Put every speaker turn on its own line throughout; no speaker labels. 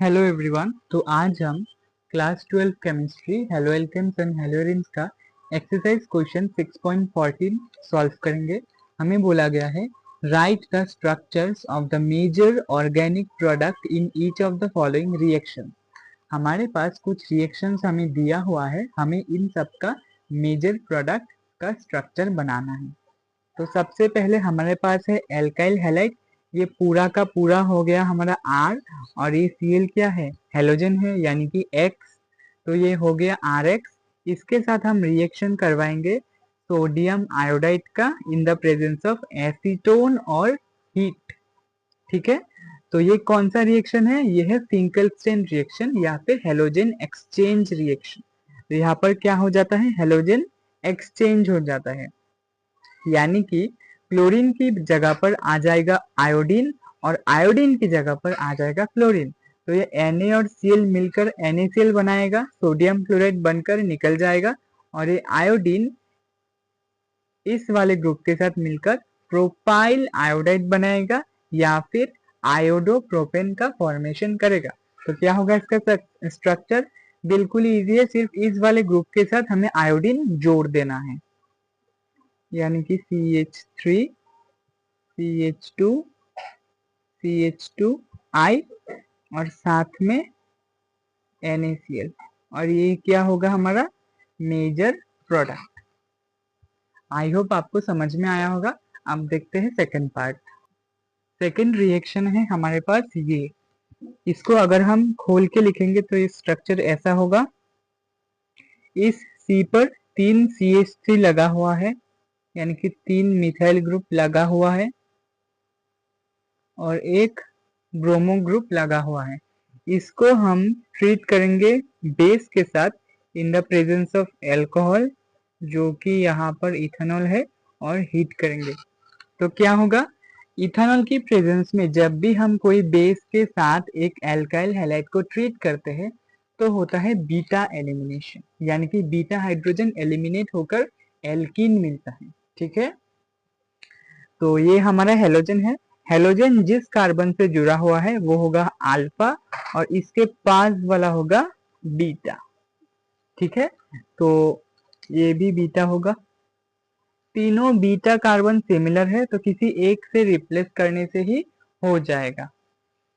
Hello everyone. तो आज हम class 12 chemistry halo alkanes and haloarenes का एक्सरसाइज क्वेश्चन 6.14 सॉल्व करेंगे। हमें बोला गया है write the structures of the major organic product in each of the following reaction. हमारे पास कुछ रिएक्शंस हमें दिया हुआ है, हमें इन सब का मेजर प्रोडक्ट का स्ट्रक्चर बनाना है। तो सबसे पहले हमारे पास है एल्काइल हैलाइड। ये पूरा का पूरा हो गया हमारा R, और ये Cl क्या है, हेलोजन है यानी कि X। तो ये हो गया RX। इसके साथ हम रिएक्शन करवाएंगे सोडियम आयोडाइड का इन द प्रेजेंस ऑफ एसीटोन और हीट। ठीक है, तो ये कौन सा रिएक्शन है, ये है फिंकलस्टीन रिएक्शन या फिर हेलोजन एक्सचेंज रिएक्शन। तो यहाँ पर क्या हो जाता है, हेलोजन एक्सचेंज हो जाता है, यानी कि क्लोरीन की जगह पर आ जाएगा आयोडीन और आयोडीन की जगह पर आ जाएगा क्लोरीन। तो ये Na और Cl मिलकर NaCl बनाएगा, सोडियम क्लोराइड बनकर निकल जाएगा, और ये आयोडीन इस वाले ग्रुप के साथ मिलकर प्रोपाइल आयोडाइड बनाएगा या फिर आयोडोप्रोपेन का फॉर्मेशन करेगा। तो क्या होगा इसका स्ट्रक्चर, बिल्कुल इजी है, सिर्फ इस वाले ग्रुप के साथ हमें आयोडीन जोड़ देना है, यानी कि CH3 CH2 CH2I और साथ में NaCl, और ये क्या होगा हमारा मेजर प्रोडक्ट। आई होप आपको समझ में आया होगा। अब देखते हैं सेकंड पार्ट। सेकंड रिएक्शन है हमारे पास ये, इसको अगर हम खोल के लिखेंगे तो ये स्ट्रक्चर ऐसा होगा। इस C पर 3 CH3 लगा हुआ है, यानी कि 3 मिथाइल ग्रुप लगा हुआ है और एक ब्रोमो ग्रुप लगा हुआ है। इसको हम ट्रीट करेंगे बेस के साथ इन द प्रेजेंस ऑफ एल्कोहल, जो कि यहाँ पर इथेनॉल है, और हीट करेंगे। तो क्या होगा, इथेनॉल की प्रेजेंस में जब भी हम कोई बेस के साथ एक एल्काइल हैलाइड को ट्रीट करते हैं तो होता है बीटा एलिमिनेशन, यानी कि बीटा हाइड्रोजन एलिमिनेट होकर एल्कीन मिलता है। ठीक है, तो ये हमारा हेलोजन है। हेलोजन जिस कार्बन से जुड़ा हुआ है वो होगा अल्फा और इसके पास वाला होगा बीटा। ठीक है, तो ये भी बीटा होगा। तीनों बीटा कार्बन सिमिलर है तो किसी एक से रिप्लेस करने से ही हो जाएगा।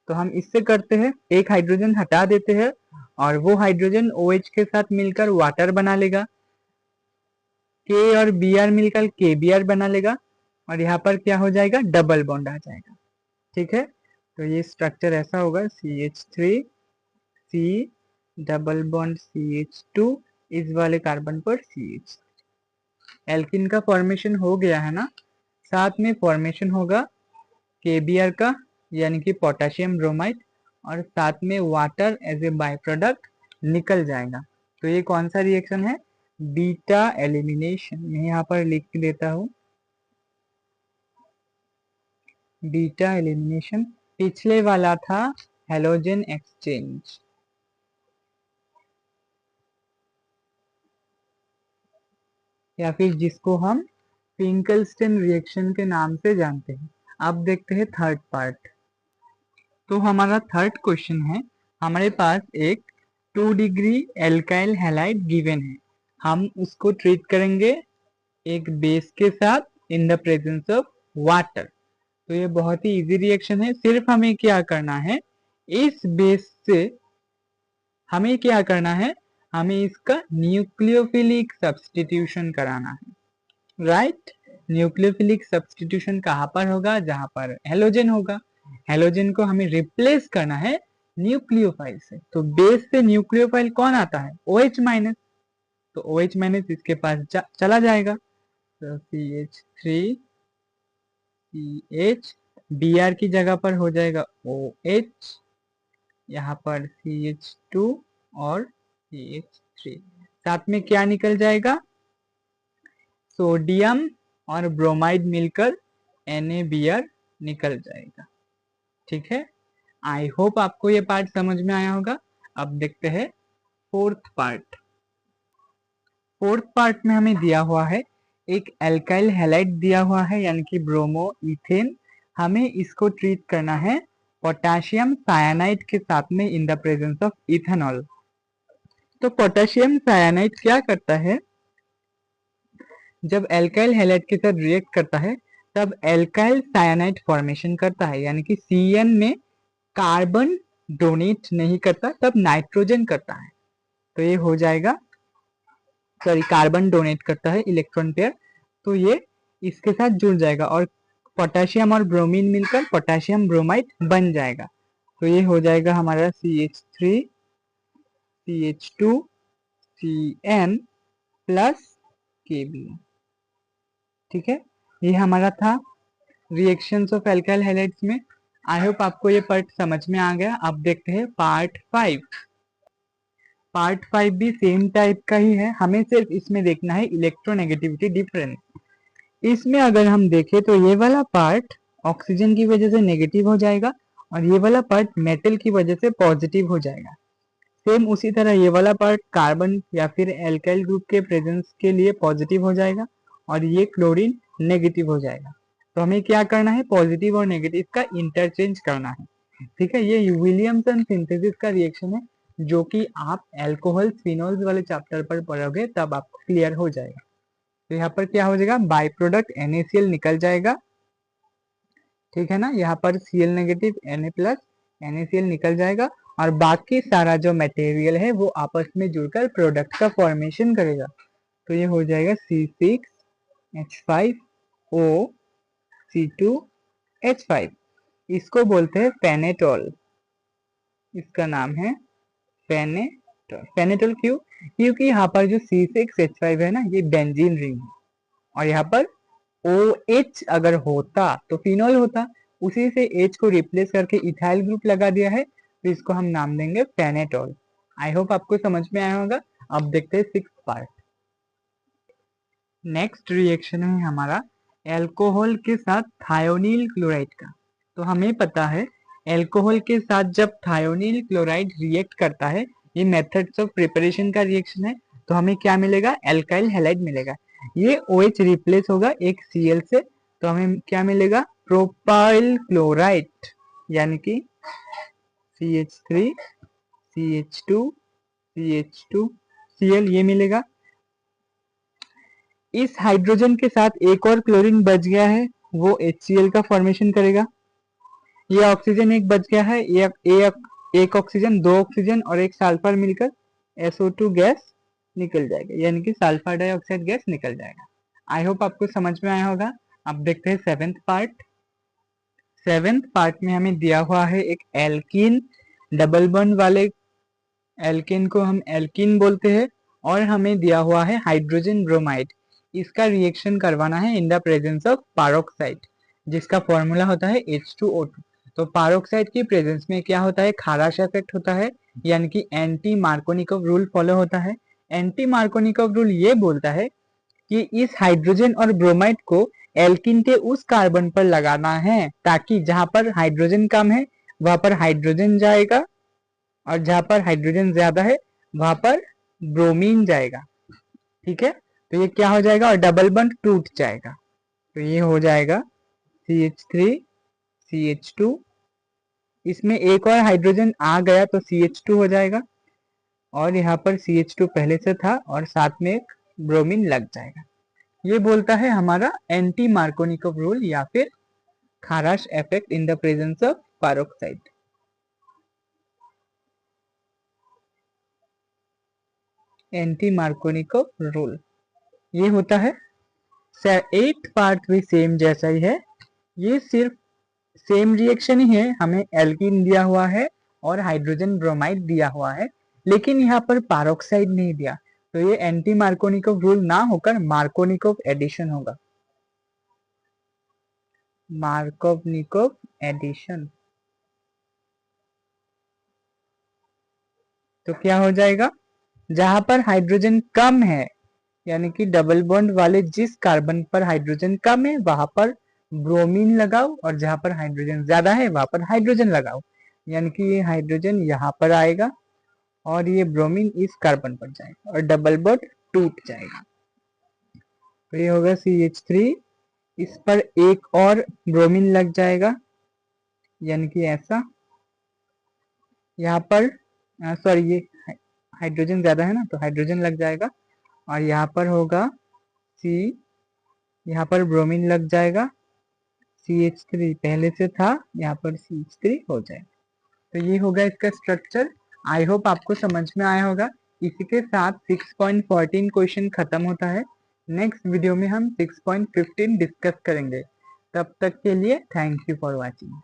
तो हम इससे करते हैं, एक हाइड्रोजन हटा देते हैं और वो हाइड्रोजन OH के साथ मिलकर वाटर बना लेगा, K और Br मिलकर KBr बना लेगा, और यहाँ पर क्या हो जाएगा, डबल बॉन्ड आ जाएगा। ठीक है, तो ये स्ट्रक्चर ऐसा होगा CH3 C double bond CH2, इस वाले कार्बन पर CH। एल्किन का फॉर्मेशन हो गया है ना, साथ में फॉर्मेशन होगा KBr का, यानी कि पोटेशियम ब्रोमाइड, और साथ में water as a by product निकल जाएगा। तो ये कौन सा रिएक्शन है, बीटा एलिमिनेशन। मैं यहाँ पर लिख देता हूँ बीटा एलिमिनेशन। पिछले वाला था हेलोजन एक्सचेंज। या फिर जिसको हम फिंकलस्टीन रिएक्शन के नाम से जानते हैं। अब देखते हैं थर्ड पार्ट। तो हमारा थर्ड क्वेश्चन है, हमारे पास एक 2 डिग्री एल्काइल हैलाइड गिवन है, हम उसको ट्रीट करेंगे एक बेस के साथ इन द प्रेजेंस ऑफ वाटर। तो ये बहुत ही इजी रिएक्शन है, सिर्फ हमें क्या करना है, इस बेस से हमें क्या करना है, हमें इसका न्यूक्लियोफिलिक सब्स्टिट्यूशन कराना है। राइट, न्यूक्लियोफिलिक सब्स्टिट्यूशन कहाँ पर होगा, जहां पर हेलोजन होगा। हेलोजन को हमें रिप्लेस करना है न्यूक्लियोफाइल से। तो बेस से न्यूक्लियोफाइल कौन आता है, OH माइनस। तो OH माइनस इसके पास चला जाएगा, तो CH3 CH, Br की जगह पर हो जाएगा OH, यहाँ पर CH2 और CH3, साथ में क्या निकल जाएगा, सोडियम और ब्रोमाइड मिलकर NaBr निकल जाएगा। ठीक है, आई होप आपको ये पार्ट समझ में आया होगा। अब देखते हैं फोर्थ पार्ट। फोर्थ पार्ट में हमें दिया हुआ है एक एल्काइल हैलाइड दिया हुआ है, यानी कि ब्रोमो इथेन। हमें इसको ट्रीट करना है पोटेशियम साइनाइड के साथ में इन द प्रेजेंस ऑफ इथेनॉल। तो पोटेशियम साइनाइड क्या करता है, जब एल्काइल हैलाइड के साथ रिएक्ट करता है तब एल्काइल साइनाइड फॉर्मेशन करता है, यानी कि CN में कार्बन डोनेट नहीं करता तब नाइट्रोजन करता है। तो ये हो जाएगा, सॉरी कार्बन डोनेट करता है इलेक्ट्रॉन पेयर, तो ये इसके साथ जुड़ जाएगा और पोटेशियम और ब्रोमीन मिलकर पोटेशियम ब्रोमाइड बन जाएगा। तो ये हो जाएगा हमारा CH3 CH2 CN plus Kb। ठीक है, ये हमारा था रिएक्शंस ऑफ एल्काइल हैलाइड्स में। आई होप आपको ये पार्ट समझ में आ गया। अब देखते हैं पार्ट 5। पार्ट 5 भी सेम टाइप का ही है, हमें सिर्फ इसमें देखना है इलेक्ट्रोनेगेटिविटी डिफरेंस। इसमें अगर हम देखें तो ये वाला पार्ट ऑक्सीजन की वजह से नेगेटिव हो जाएगा और ये वाला पार्ट मेटल की वजह से पॉजिटिव हो जाएगा। सेम उसी तरह ये वाला पार्ट कार्बन या फिर एल्काइल ग्रुप के प्रेजेंस के लिए पॉजिटिव हो जाएगा और ये क्लोरीन नेगेटिव हो जाएगा। तो हमें क्या करना है, पॉजिटिव और नेगेटिव का इंटरचेंज करना है। ठीक है, ये विलियमसन सिंथेसिस का रिएक्शन है जो कि आप अल्कोहल फिनोल्स वाले चैप्टर पर पढ़ोगे तब आपको क्लियर हो जाएगा। तो यहाँ पर क्या हो जाएगा, बाई प्रोडक्ट NaCl निकल जाएगा। ठीक है ना, यहाँ पर Cl negative Na plus NaCl निकल जाएगा और बाकी सारा जो मटेरियल है वो आपस में जुड़कर प्रोडक्ट का फॉर्मेशन करेगा। तो ये हो जाएगा C6H5O C2H5। इसको बोलते हैं फेनेटॉल, इसका नाम है फेनेटॉल। फेनेटॉल क्यों, क्योंकि यहाँ पर जो C6H5 है ना ये बेंजीन रिंग है और यहाँ पर OH अगर होता तो फिनॉल होता, उसी से H को रिप्लेस करके इथाइल ग्रुप लगा दिया है, तो इसको हम नाम देंगे फेनेटॉल। आई होप आपको समझ में आया होगा। अब देखते हैं 6th पार्ट। नेक्स्ट रिएक्शन है हमारा एल्कोहल के साथ थायोनील क्लोराइड का। तो हमें पता है एल्कोहल के साथ जब थायोनील क्लोराइड रिएक्ट करता है, ये मेथड्स ऑफ प्रिपरेशन का रिएक्शन है, तो हमें क्या मिलेगा, एल्काइल हैलाइड मिलेगा। ये OH रिप्लेस होगा एक Cl से, तो हमें क्या मिलेगा, प्रोपाइल क्लोराइड, यानी कि CH3 CH2 CH2 Cl ये मिलेगा। इस हाइड्रोजन के साथ एक और क्लोरीन बच गया है, वो HCl का फॉर्मेशन करेगा। ये ऑक्सीजन एक बच गया है, एक ऑक्सीजन, दो ऑक्सीजन और एक सल्फर मिलकर SO2 गैस निकल जाएगा, यानी कि सल्फर डाइऑक्साइड गैस निकल जाएगा। आई होप आपको समझ में आया होगा। अब देखते हैं 7th पार्ट। 7th पार्ट में हमें दिया हुआ है एक एल्कीन, डबल बॉन्ड वाले एल्कीन को हम एल्कीन बोलते हैं, और हमें दिया हुआ है हाइड्रोजन ब्रोमाइड। इसका रिएक्शन करवाना है इन द प्रेजेंस ऑफ पारोक्साइड, जिसका फॉर्मूला होता है H2O2। तो पारोक्साइड की प्रेजेंस में क्या होता है, खाराश इफेक्ट होता है, यानी कि एंटी मार्कोनिकोव रूल फॉलो होता है। एंटी मार्कोनिकोव रूल ये बोलता है कि इस हाइड्रोजन और ब्रोमाइड को एल्कीन के उस कार्बन पर लगाना है ताकि जहां पर हाइड्रोजन कम है वहां पर हाइड्रोजन जाएगा और जहां पर हाइड्रोजन ज्यादा है वहां पर ब्रोमीन जाएगा। ठीक है, तो ये क्या हो जाएगा, और डबल बॉन्ड टूट जाएगा। तो ये हो जाएगा CH3 CH2, इसमें एक और हाइड्रोजन आ गया तो CH2 हो जाएगा और यहाँ पर CH2 पहले से था और साथ में एक ब्रोमीन लग जाएगा। ये बोलता है हमारा एंटी मार्कोनिकोव रूल या फिर Kharasch effect in the presence of peroxide. Anti Markovnikov rule ये होता है। 8th पार्ट भी सेम जैसा ही है, ये सिर्फ सेम रिएक्शन ही है, हमें एल्कीन दिया हुआ है और हाइड्रोजन ब्रोमाइड दिया हुआ है, लेकिन यहाँ पर पारोक्साइड नहीं दिया, तो ये एंटी मार्कोनिकोव रूल ना होकर मार्कोनिकोव एडिशन होगा। मार्कोनिकोव एडिशन, तो क्या हो जाएगा, जहां पर हाइड्रोजन कम है, यानी कि डबल बॉन्ड वाले जिस कार्बन पर हाइड्रोजन कम है वहां पर ब्रोमीन लगाओ और जहां पर हाइड्रोजन ज्यादा है वहां पर हाइड्रोजन लगाओ, यानी कि ये हाइड्रोजन यहाँ पर आएगा और ये ब्रोमीन इस कार्बन पर जाएगा और डबल बॉन्ड टूट जाएगा। तो ये होगा CH3, इस पर एक और ब्रोमीन लग जाएगा, यानी कि ऐसा। यहाँ पर सॉरी ये हाइड्रोजन ज्यादा है ना, तो हाइड्रोजन लग जाएगा, और यहाँ पर होगा सी, यहाँ पर ब्रोमीन लग जाएगा, CH3 पहले से था, यहाँ पर CH3 हो जाएगा। तो ये होगा इसका स्ट्रक्चर। आई होप आपको समझ में आया होगा। इसी के साथ 6.14 क्वेश्चन खत्म होता है। नेक्स्ट वीडियो में हम 6.15 डिस्कस करेंगे। तब तक के लिए थैंक यू फॉर वॉचिंग।